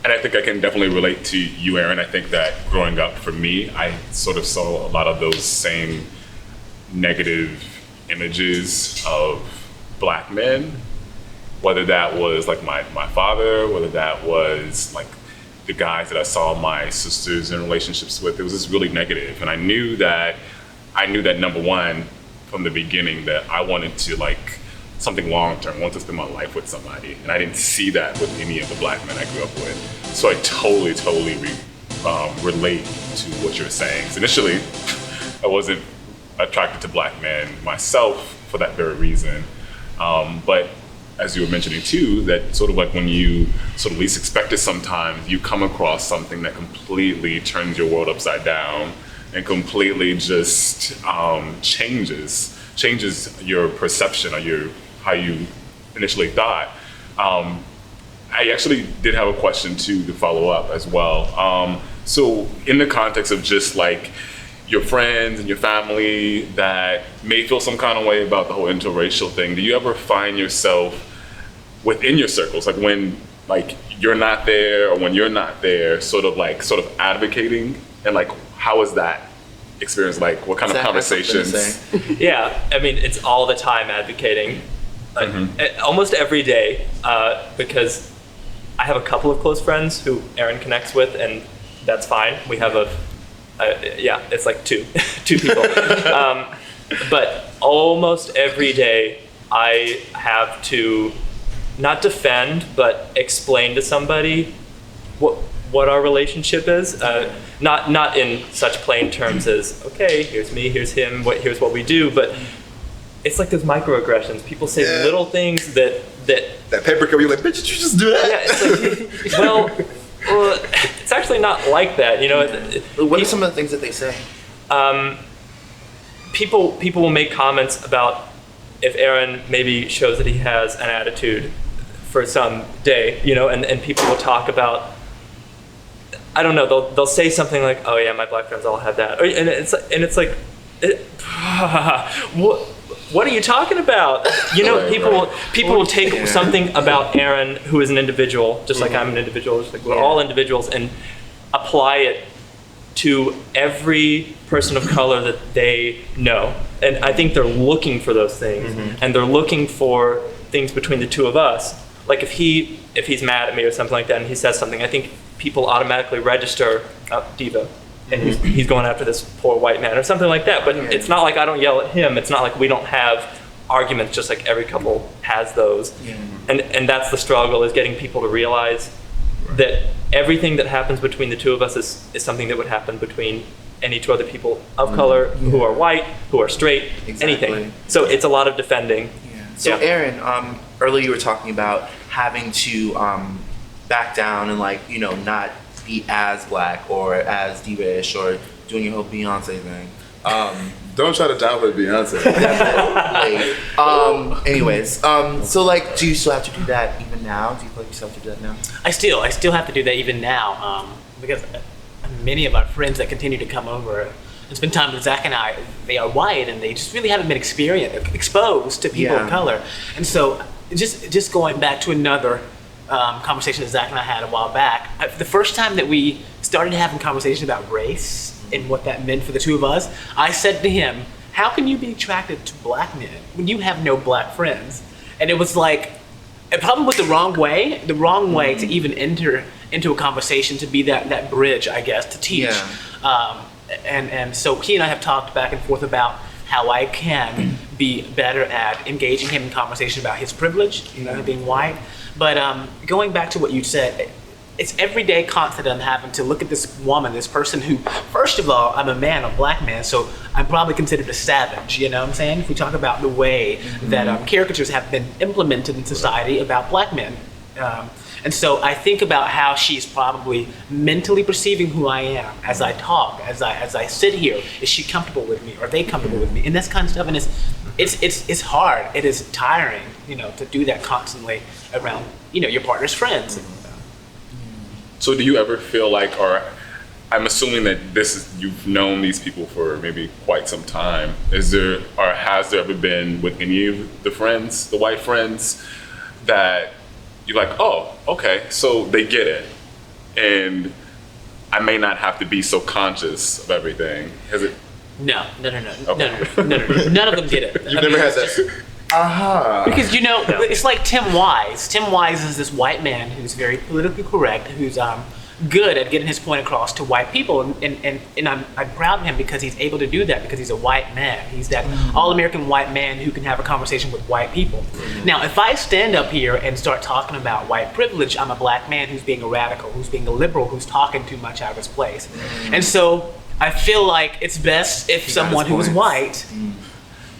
And I think I can definitely relate to you, Aaron. I think that growing up for me, I sort of saw a lot of those same negative images of Black men, whether that was like my father, whether that was like the guys that I saw my sisters in relationships with. It was just really negative. And I knew that number one, from the beginning, that I wanted to like something long-term, want to spend my life with somebody. And I didn't see that with any of the Black men I grew up with. So I totally relate to what you're saying. So initially, I wasn't attracted to Black men myself for that very reason. But as you were mentioning too, that sort of like when you sort of least expect it sometimes, you come across something that completely turns your world upside down and completely just changes your perception or how you initially thought. I actually did have a question too to follow up as well. So in the context of just like your friends and your family that may feel some kind of way about the whole interracial thing, do you ever find yourself within your circles, like when like you're not there or when you're not there, sort of advocating, and like how is that experience like? What kind of conversations? Yeah, I mean, it's all the time advocating, almost every day, because I have a couple of close friends who Aaron connects with, and that's fine. We have it's like two people. But almost every day I have to not defend, but explain to somebody what our relationship is. Not in such plain terms as, okay, here's me, here's him, here's what we do, but it's like those microaggressions. People say little things that paper cup, you're like, bitch, did you just do that? Yeah, it's like, well, it's actually not like that, you know. What are some of the things that they say? People will make comments about if Aaron maybe shows that he has an attitude for some day, you know, and people will talk about, I don't know, they'll say something like, oh yeah, my Black friends all have that, and it's like, what are you talking about? You know, people will take something about Aaron, who is an individual, just like I'm an individual, just like we're all individuals, and apply it to every person of color that they know. And I think they're looking for those things, and they're looking for things between the two of us. Like if he's mad at me or something like that, and he says something, I think people automatically register diva, and he's going after this poor white man or something like that. But it's not like I don't yell at him. It's not like we don't have arguments, just like every couple has those. And that's the struggle, is getting people to realize that everything that happens between the two of us is something that would happen between any two other people of color, who are white, who are straight, anything. So it's a lot of defending. So Aaron, earlier you were talking about having to back down and like, you know, not be as Black or as diva-ish or doing your whole Beyonce thing. Don't try to downplay Beyonce. Anyways, so like, do you still have to do that even now? Do you feel like you still have to do that now? I still have to do that even now, because many of our friends that continue to come over and spend time with Zack and I, they are white and they just really haven't been exposed to people of color. And so just going back to another conversation that Zack and I had a while back, the first time that we started having conversations about race and what that meant for the two of us, I said to him, how can you be attracted to Black men when you have no Black friends? And it was like, it probably was the wrong way to even enter into a conversation, to be that bridge, I guess, to teach. And so he and I have talked back and forth about how I can be better at engaging him in conversation about his privilege, you know, being white. But going back to what you said, it's every day constant I'm having to look at this woman, this person who, first of all, I'm a man, a Black man, so I'm probably considered a savage, you know what I'm saying? If we talk about the way that caricatures have been implemented in society about Black men. And so I think about how she's probably mentally perceiving who I am as I talk, as I sit here. Is she comfortable with me? Are they comfortable with me? And this kind of stuff. And it's hard. It is tiring, you know, to do that constantly around, you know, your partner's friends. So do you ever feel like, or I'm assuming that you've known these people for maybe quite some time. Has there ever been with any of the friends, the white friends, that you're like, oh, okay, so they get it. and I may not have to be so conscious of everything. Has it? No. Okay. No. None of them get it. You've never had that. Aha. Because it's like Tim Wise. Tim Wise is this white man who's very politically correct, who's good at getting his point across to white people, and I'm proud of him because he's able to do that because he's a white man. He's that all-American white man who can have a conversation with white people. Now, if I stand up here and start talking about white privilege, I'm a black man who's being a radical, who's being a liberal, who's talking too much out of his place. And so I feel like it's best if someone who is white,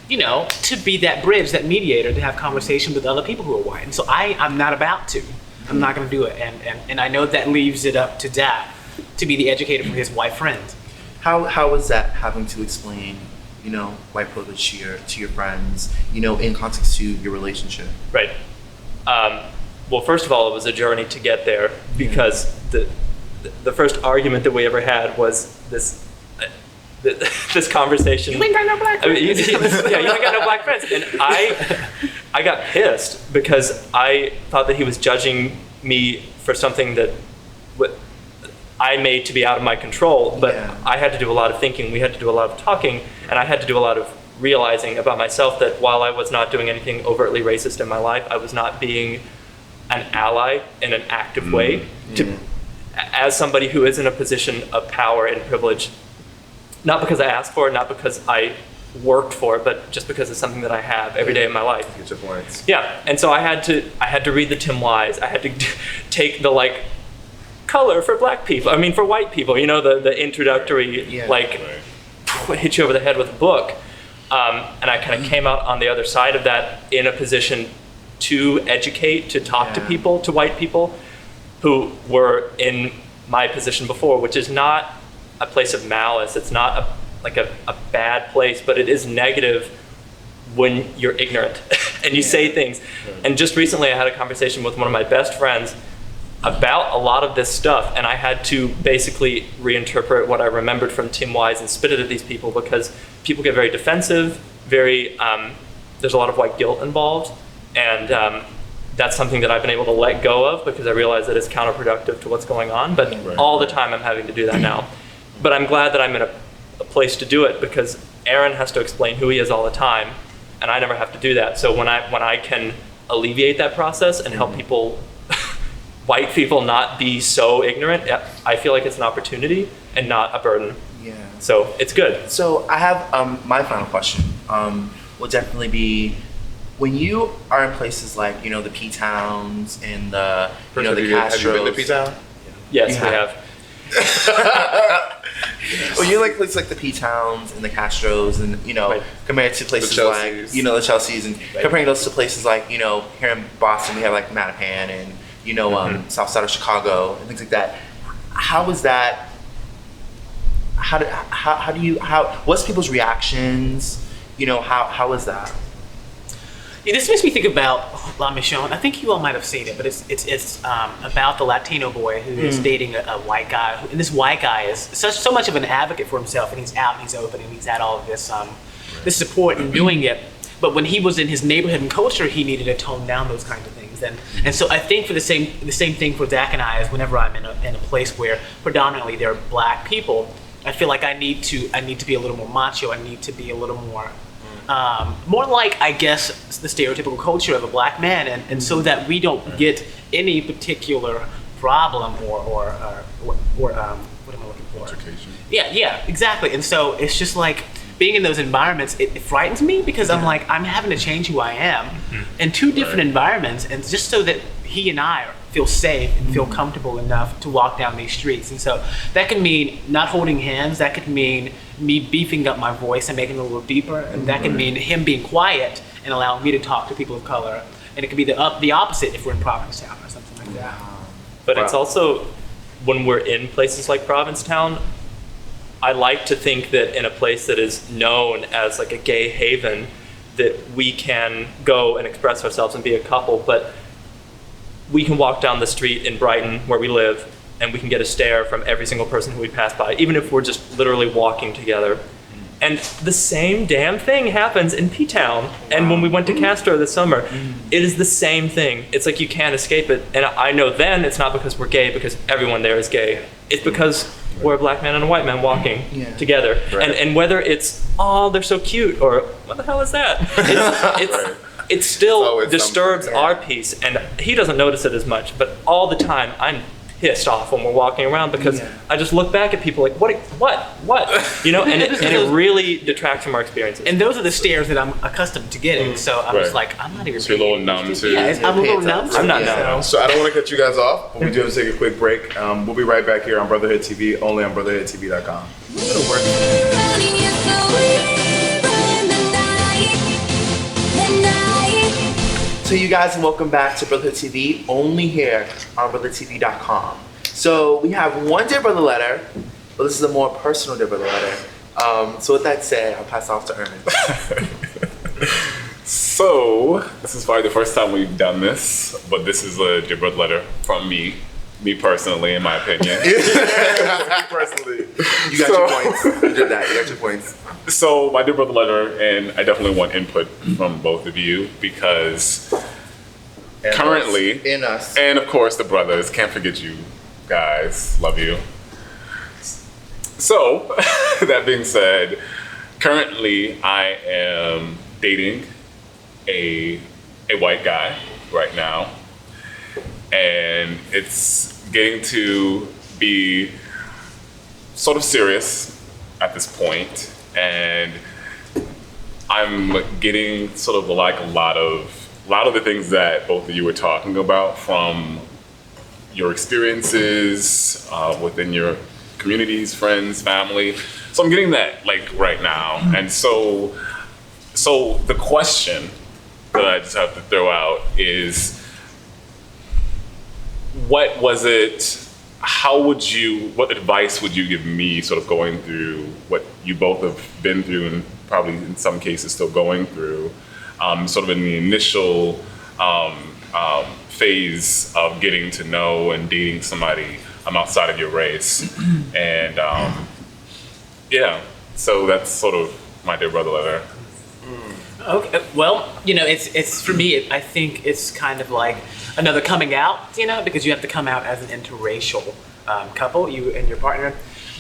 to be that bridge, that mediator, to have conversation with other people who are white. And so I'm not about to. I'm not going to do it. And I know that leaves it up to Zack to be the educator for his white friends. How was that having to explain, white privilege to your friends, in context to your relationship? Right. Well, first of all, it was a journey to get there because the first argument that we ever had was this conversation. You ain't got no black friends. You ain't got no black friends. And I got pissed because I thought that he was judging me for something that I made to be out of my control, but I had to do a lot of thinking, we had to do a lot of talking, and I had to do a lot of realizing about myself that while I was not doing anything overtly racist in my life, I was not being an ally in an active way as somebody who is in a position of power and privilege. Not because I asked for it, not because I worked for it, but just because it's something that I have every day of my life. Get your points. Yeah, and so I had to read the Tim Wise. I had to take the color for black people. I mean, for white people. The introductory hit you over the head with a book. And I kind of came out on the other side of that in a position to educate, to talk to people, to white people who were in my position before, which is not a place of malice. It's not a bad place, but it is negative when you're ignorant and you say things. And just recently I had a conversation with one of my best friends about a lot of this stuff, and I had to basically reinterpret what I remembered from Tim Wise and spit it at these people because people get very defensive, there's a lot of white guilt involved, and that's something that I've been able to let go of because I realize that it's counterproductive to what's going on, but all the time I'm having to do that now. But I'm glad that I'm in a place to do it because Aaron has to explain who he is all the time, and I never have to do that. So when I can alleviate that process and help people, white people, not be so ignorant, I feel like it's an opportunity and not a burden. Yeah. So it's good. So I have my final question. Will definitely be when you are in places like the P towns and the the Castros. Have you been to P-Town? Yes, we have. Well, you like places like the P towns and the Castros, and compared to places like the Chelseas, and comparing those to places like here in Boston we have like Mattapan and South Side of Chicago and things like that. How is that? What's people's reactions? How is that? This makes me think about La Michonne. I think you all might have seen it, but it's about the Latino boy who is dating a white guy, and this white guy is so much of an advocate for himself, and he's out, and he's open, and he's had all of this this support in doing it. But when he was in his neighborhood and culture, he needed to tone down those kinds of things. And so I think for the same thing for Zack and I is whenever I'm in a place where predominantly there are black people, I feel like I need to be a little more macho. I need to be a little more like, I guess, the stereotypical culture of a black man, and so that we don't get any particular problem or what am I looking for? Altercation. Yeah, exactly. And so it's just like being in those environments, it frightens me because I'm like, I'm having to change who I am in two different environments, and just so that he and I feel safe and feel comfortable enough to walk down these streets. And so that could mean not holding hands, that could mean me beefing up my voice and making it a little deeper, and that could mean him being quiet and allowing me to talk to people of color. And it could be the opposite if we're in Provincetown or something like that. But it's also, when we're in places like Provincetown, I like to think that in a place that is known as like a gay haven, that we can go and express ourselves and be a couple, but we can walk down the street in Brighton where we live and we can get a stare from every single person who we pass by, even if we're just literally walking together. And the same damn thing happens in P-Town. And when we went to Castro this summer, it is the same thing. It's like you can't escape it. And I know then it's not because we're gay, because everyone there is gay. It's because we're a black man and a white man walking together. Right. And whether it's, oh, they're so cute, or what the hell is that? It still always disturbs something, our peace. And he doesn't notice it as much, but all the time I'm pissed off when we're walking around because I just look back at people like, what, you know, and it really detracts from our experiences. And those are the stares that I'm accustomed to getting. So I'm just like, I'm not even. So you're a little numb to. Yeah, I'm a little numb. I'm not numb. So I don't want to cut you guys off, but we do have to take a quick break. We'll be right back here on Brotherhood TV, only on BrotherhoodTV.com. It'll work. So you guys, welcome back to Brotherhood TV, only here on BrotherhoodTV.com. So we have one Dear Brother letter, but this is a more personal Dear Brother letter. So with that said, I'll pass off to Earnest. So, this is probably the first time we've done this, but this is a Dear Brother letter from me personally, in my opinion. Personally. You got your points. You did that. You got your points. So, my Dear Brother letter, and I definitely want input from both of you because And currently, in us. and of course the brothers, can't forget you guys, love you. So, that being said, currently I am dating a white guy right now, and it's getting to be sort of serious at this point, and I'm getting sort of like a lot of the things that both of you were talking about from your experiences within your communities, friends, family. So I'm getting that like right now. And so the question that I just have to throw out is, what advice would you give me sort of going through what you both have been through and probably in some cases still going through, sort of in the initial phase of getting to know and dating somebody outside of your race. And so that's sort of my Dear Brother letter. Okay, well, you know, it's for me, I think it's kind of like another coming out, you know, because you have to come out as an interracial couple, you and your partner.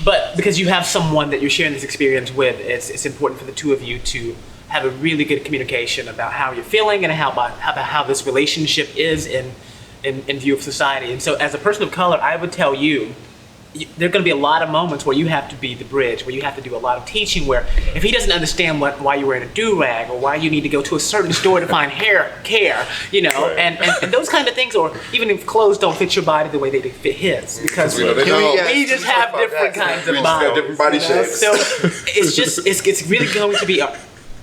But because you have someone that you're sharing this experience with, it's important for the two of you to have a really good communication about how you're feeling and about how this relationship is in view of society. And so as a person of color, I would tell you, there are going to be a lot of moments where you have to be the bridge, where you have to do a lot of teaching, where if he doesn't understand why you're wearing a do-rag or why you need to go to a certain store to find hair care, you know, Right. and those kind of things, or even if clothes don't fit your body the way they fit his, because We know they don't. we just have different kinds of We just got bodies. different body shapes. So it's really going to be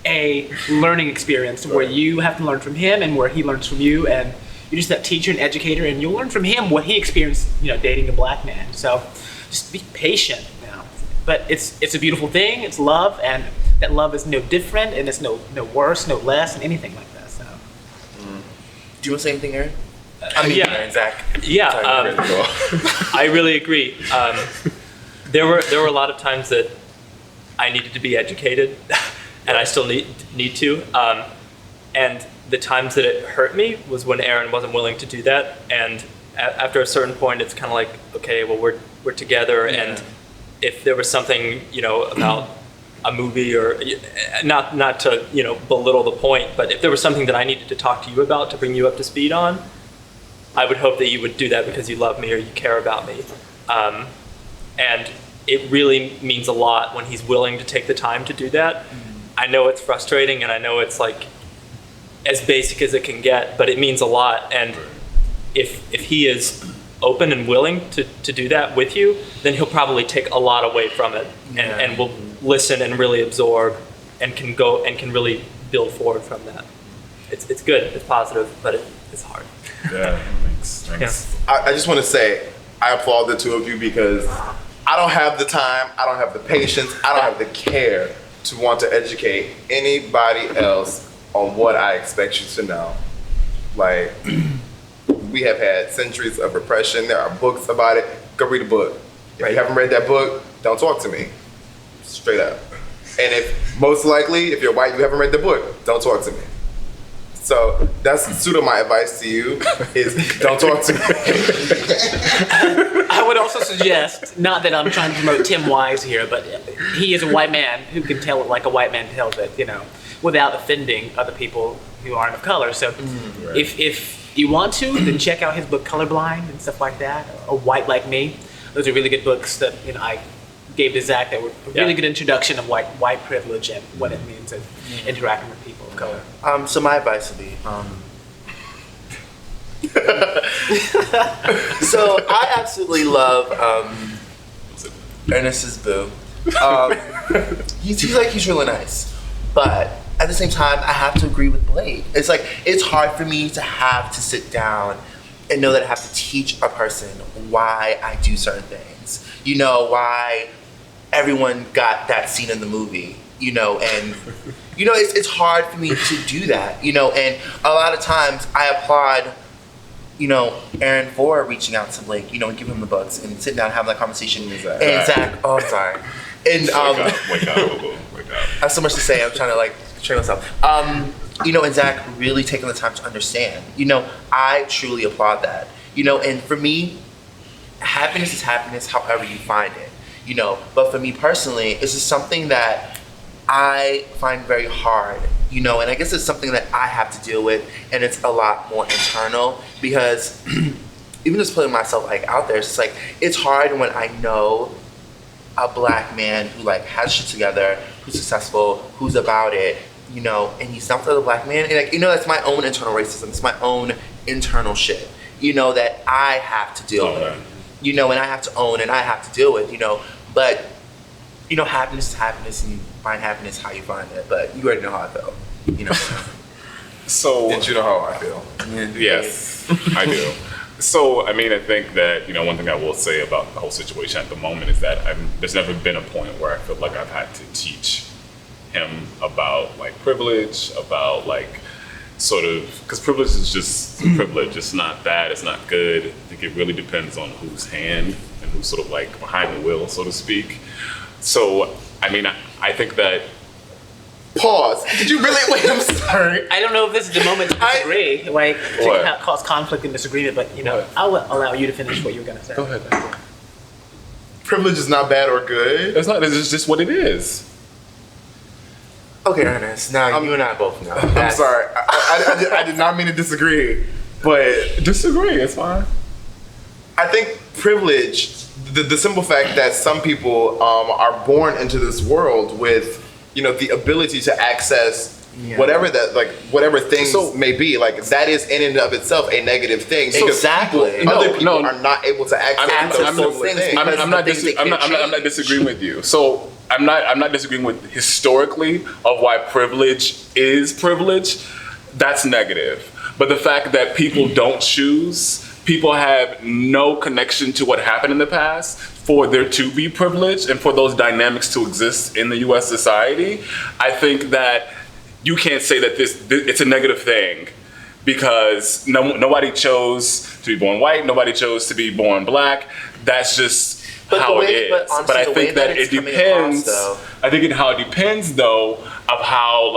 a learning experience where you have to learn from him and where he learns from you, and you're just that teacher and educator, and you'll learn from him what he experienced, you know, dating a black man. So just be patient now. But it's a beautiful thing. It's love, and that love is no different, and it's no worse, no less, and anything like that. So Do you want to say anything, Aaron? Yeah. Aaron, Zach. Yeah, Sorry, I really agree. There were a lot of times that I needed to be educated, and I still need to. And the times that it hurt me was when Aaron wasn't willing to do that. And after a certain point, it's kind of like, okay, well, we're together, and if there was something, you know, about a movie, or not to, you know, belittle the point, but if there was something that I needed to talk to you about to bring you up to speed on, I would hope that you would do that because you love me or you care about me. And it really means a lot when he's willing to take the time to do that. I know it's frustrating, and I know it's like as basic as it can get, but it means a lot. And if he is open and willing to do that with you, then he'll probably take a lot away from it, and will listen and really absorb, and can really build forward from that. It's good, it's positive, but it's hard. Yeah, thanks. I just want to say, I applaud the two of you because I don't have the time, I don't have the patience, I don't have the care to want to educate anybody else on what I expect you to know. Like, we have had centuries of repression. There are books about it. Go read a book. If you haven't read that book, don't talk to me. Straight up. And if most likely, if you're white, you haven't read the book, don't talk to me. So that's pseudo my advice to you is don't talk to me. I would also suggest, not that I'm trying to promote Tim Wise here, but he is a white man who can tell it like a white man tells it, without offending other people who aren't of color. So Right. if you want to, then check out his book Colorblind and stuff like that, or White Like Me. Those are really good books that I gave to Zack that were a really good introduction of white privilege and what it means in interacting with people of color. So my advice would be, so I absolutely love Earnest's boo. He's really nice, but at the same time, I have to agree with Blade. It's like it's hard for me to have to sit down and know that I have to teach a person why I do certain things. Why everyone got that scene in the movie. And it's hard for me to do that. And a lot of times I applaud Aaron for reaching out to Blake, and giving him the books and sitting down and having that conversation. And Zack, oh, I'm sorry. And Wake up. I have so much to say. I'm trying to train myself. And Zack really taking the time to understand. I truly applaud that. And for me, happiness is happiness, however you find it. But for me personally, it's just something that I find very hard. And I guess it's something that I have to deal with, and it's a lot more internal because even just putting myself out there, it's just it's hard when I know a black man who has shit together, who's successful, who's about it, and he's not the other black man, and that's my own internal racism. It's my own internal shit, that I have to deal with, and I have to own and I have to deal with, but happiness is happiness, and you find happiness how you find it. But you already know how I feel, So Did you know how I feel? yes, I do. So, I think that, one thing I will say about the whole situation at the moment is that there's never been a point where I feel like I've had to teach him about privilege, about because privilege is just privilege. It's not bad, it's not good. I think it really depends on whose hand and who's sort of behind the wheel, so to speak. So, I think that. Pause. Did you really? Wait, I'm sorry. I don't know if this is the moment to disagree, to cause conflict and disagreement, but I'll allow you to finish what you were going to say. Go ahead. Privilege is not bad or good. It's not, it's just what it is. Okay, Ernest. Now you and I both know. I'm sorry. I did not mean to disagree, but Disagree, it's fine. I think privilege, the simple fact that some people are born into this world with, the ability to access whatever whatever things may be, that is in and of itself a negative thing. So exactly. Other people are not able to access those things. I'm not disagreeing with you. So I'm not disagreeing with historically of why privilege is privilege. That's negative. But the fact that people don't choose, people have no connection to what happened in the past for there to be privilege and for those dynamics to exist in the U.S. society, I think that you can't say that it's a negative thing because nobody chose to be born white, nobody chose to be born black. That's just how it is. But I think that it depends. I think how it depends, though, of how,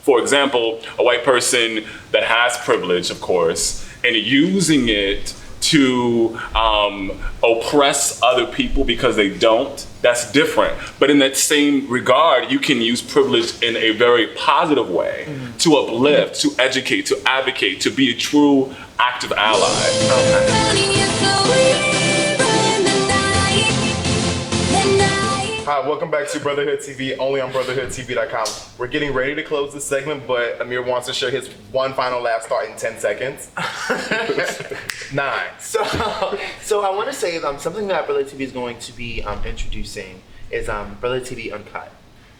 for example, a white person that has privilege, of course, and using it to oppress other people because they don't, that's different. But in that same regard, you can use privilege in a very positive way to uplift, to educate, to advocate, to be a true active ally. Hi, welcome back to Brotherhood TV, only on BrotherhoodTV.com. We're getting ready to close this segment, but Amir wants to share his one final last thought in 10 seconds. 9. So I want to say something that Brotherhood TV is going to be introducing is Brotherhood TV Uncut,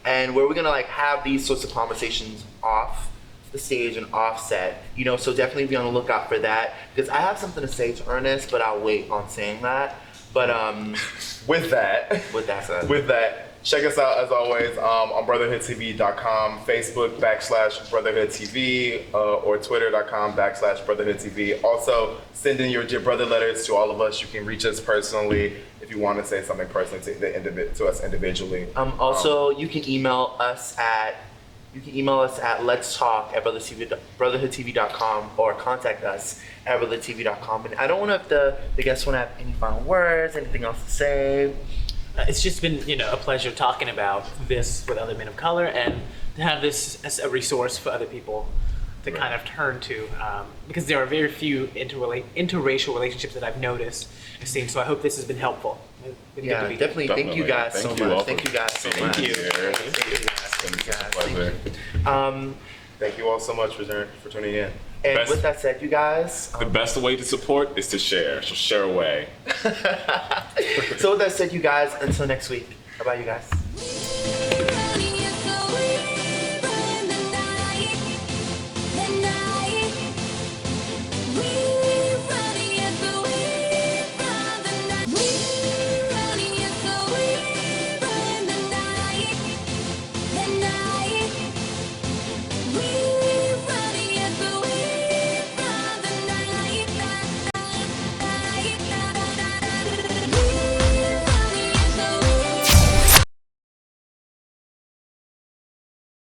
and where we're gonna have these sorts of conversations off the stage and offset. So definitely be on the lookout for that because I have something to say to Earnest, but I'll wait on saying that. But with that said, with that, Check us out as always on brotherhoodtv.com, Facebook /BrotherhoodTV, or Twitter.com /BrotherhoodTV. Also, send in your Dear Brother letters to all of us. You can reach us personally if you want to say something personally to us individually. Also, you can email us at letstalk@brotherhoodtv.com or contact us at brotherhoodtv.com. And I don't know if the guests want to have any final words, anything else to say. It's just been, a pleasure talking about this with other men of color and to have this as a resource for other people to kind of turn to, because there are very few interracial relationships that I've noticed and seen. So I hope this has been helpful. It's been good to be here. Definitely. Thank you guys so much. Thank you guys so much. Thank you. Thank you all so much for tuning in. And with that said, you guys, the best way to support is to share. So share away. so with that said, you guys, until next week. Bye-bye, you guys.